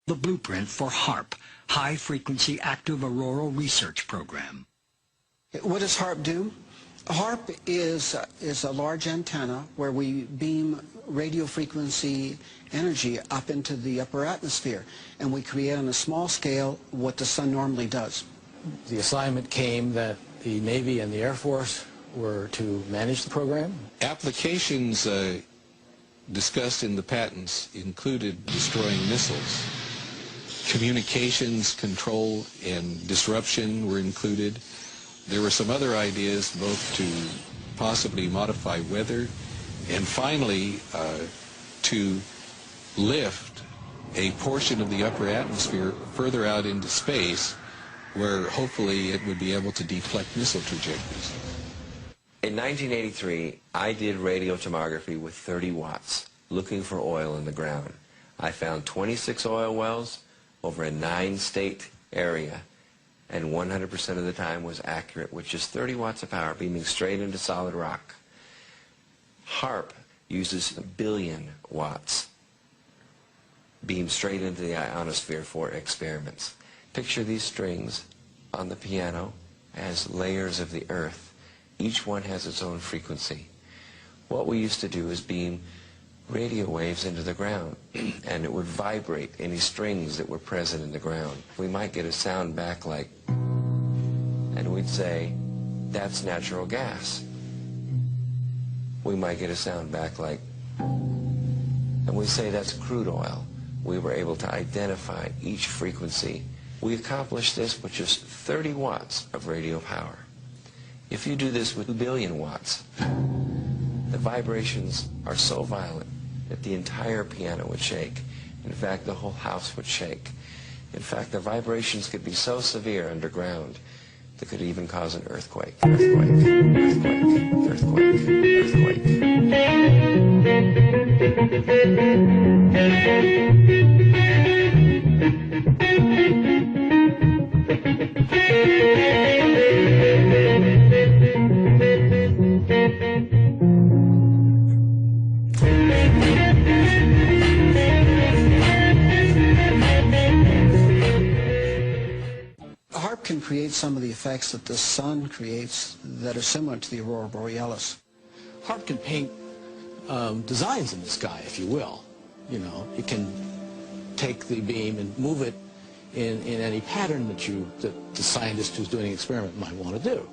The blueprint for HAARP, High Frequency Active Auroral Research Program. What does HAARP do? HAARP is a large antenna where we beam radio frequency energy up into the upper atmosphere, and we create on a small scale what the sun normally does. The assignment came that the Navy and the Air Force were to manage the program. Applications discussed in the patents included destroying missiles. Communications control and disruption were included. There were some other ideas both to possibly modify weather and finally to lift a portion of the upper atmosphere further out into space where hopefully it would be able to deflect missile trajectories. In 1983, I did radio tomography with 30 watts looking for oil in the ground. I found 26 oil wells over a 9-state area, and 100% of the time was accurate with just 30 watts of power beaming straight into solid rock. HAARP uses 1 billion watts beamed straight into the ionosphere for experiments. Picture these strings on the piano as layers of the earth. Each one has its own frequency. What we used to do is beam radio waves into the ground, and it would vibrate any strings that were present in the ground. We might get a sound back like, and we'd say, that's natural gas. We might get a sound back like, and we'd say that's crude oil. We were able to identify each frequency. We accomplished this with just 30 watts of radio power. If you do this with 2 billion watts, the vibrations are so violent that the entire piano would shake. In fact, the whole house would shake. In fact, the vibrations could be so severe underground that could even cause an earthquake. Earthquake, earthquake, earthquake, HAARP can create some of the effects that the sun creates that are similar to the aurora borealis. HAARP can paint designs in the sky, if you will. You know, it can take the beam and move it in any pattern that the scientist who's doing the experiment might want to do.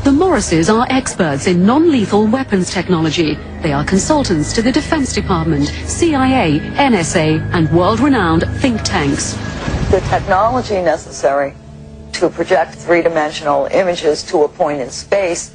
The Morrises are experts in non-lethal weapons technology. They are consultants to the Defense Department, CIA, NSA, and world-renowned think tanks. The technology necessary to project three-dimensional images to a point in space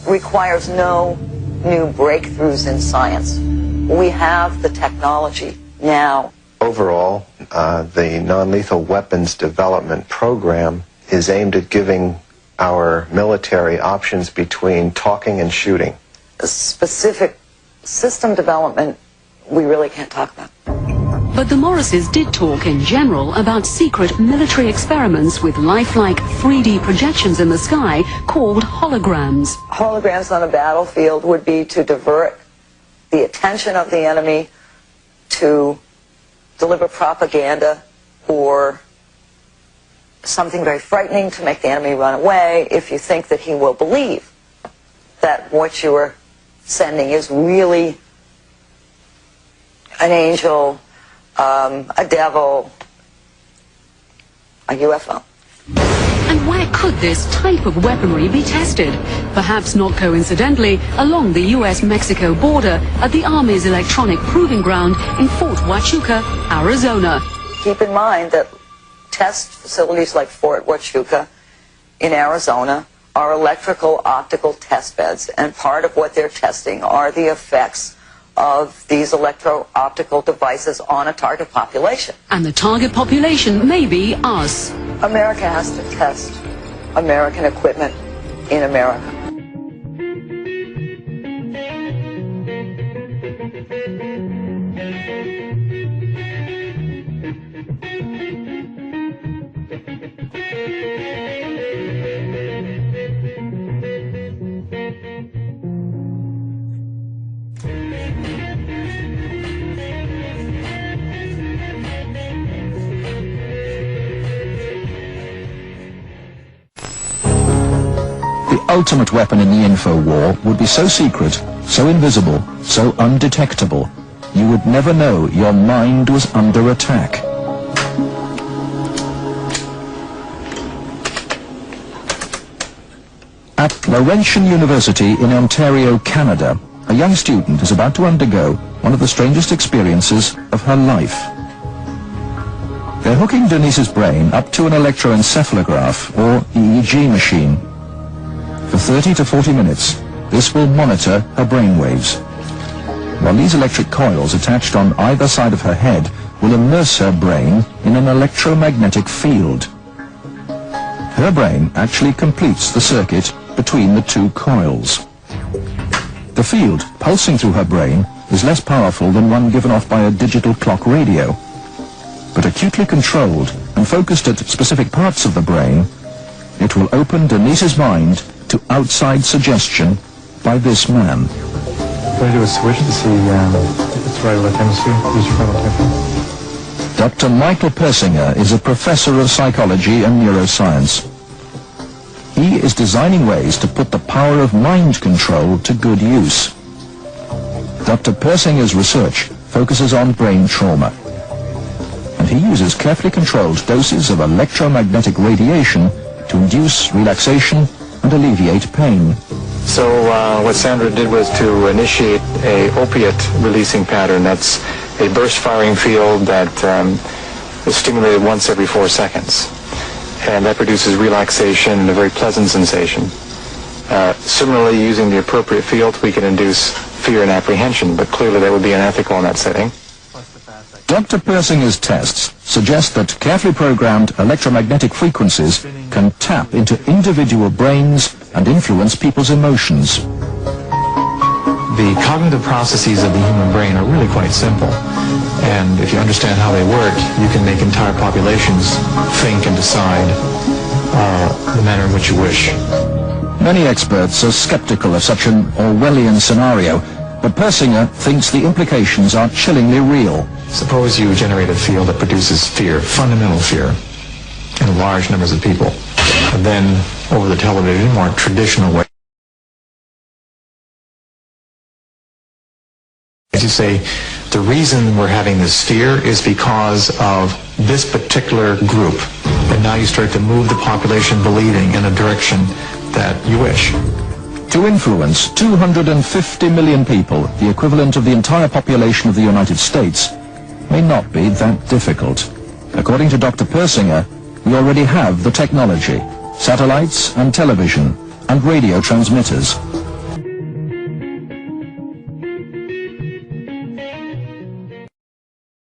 requires no new breakthroughs in science. We have the technology now? Overall, the non-lethal weapons development program is aimed at giving our military options between talking and shooting. Specific system development, we really can't talk about. But the Morrises did talk in general about secret military experiments with lifelike 3D projections in the sky called holograms. Holograms on a battlefield would be to divert the attention of the enemy, to deliver propaganda or something very frightening to make the enemy run away if you think that he will believe that what you are sending is really an angel, a devil, a UFO. And where could this type of weaponry be tested? Perhaps not coincidentally, along the US-Mexico border at the Army's electronic proving ground in Fort Huachuca, Arizona. Keep in mind that test facilities like Fort Huachuca in Arizona are electrical optical test beds, and part of what they're testing are the effects of these electro-optical devices on a target population. And the target population may be us. America has to test American equipment in America. The ultimate weapon in the info war would be so secret, so invisible, so undetectable, you would never know your mind was under attack. At Laurentian University in Ontario, Canada, a young student is about to undergo one of the strangest experiences of her life. They're hooking Denise's brain up to an electroencephalograph, or EEG machine. For 30 to 40 minutes, this will monitor her brainwaves, while these electric coils attached on either side of her head will immerse her brain in an electromagnetic field. Her brain actually completes the circuit between the two coils. The field pulsing through her brain is less powerful than one given off by a digital clock radio, but acutely controlled and focused at specific parts of the brain, it will open Denise's mind to outside suggestion by this man. Going to do a switch to see if it's right left hemisphere. Use your frontal temporal. Dr. Michael Persinger is a professor of psychology and neuroscience. He is designing ways to put the power of mind control to good use. Dr. Persinger's research focuses on brain trauma, and he uses carefully controlled doses of electromagnetic radiation to induce relaxation and alleviate pain. So what Sandra did was to initiate a opiate-releasing pattern. That's a burst-firing field that is stimulated once every 4 seconds. And that produces relaxation and a very pleasant sensation. Similarly, using the appropriate field, we can induce fear and apprehension, but clearly that would be unethical in that setting. Dr. Persinger's tests suggest that carefully programmed electromagnetic frequencies can tap into individual brains and influence people's emotions. The cognitive processes of the human brain are really quite simple. And if you understand how they work, you can make entire populations think and decide the manner in which you wish. Many experts are skeptical of such an Orwellian scenario, but Persinger thinks the implications are chillingly real. Suppose you generate a field that produces fear, fundamental fear, in large numbers of people. And then, over the television, more traditional way, as you say, the reason we're having this fear is because of this particular group. And now you start to move the population believing in a direction that you wish. To influence 250 million people, the equivalent of the entire population of the United States, may not be that difficult. According to Dr. Persinger, we already have the technology, satellites and television, and radio transmitters.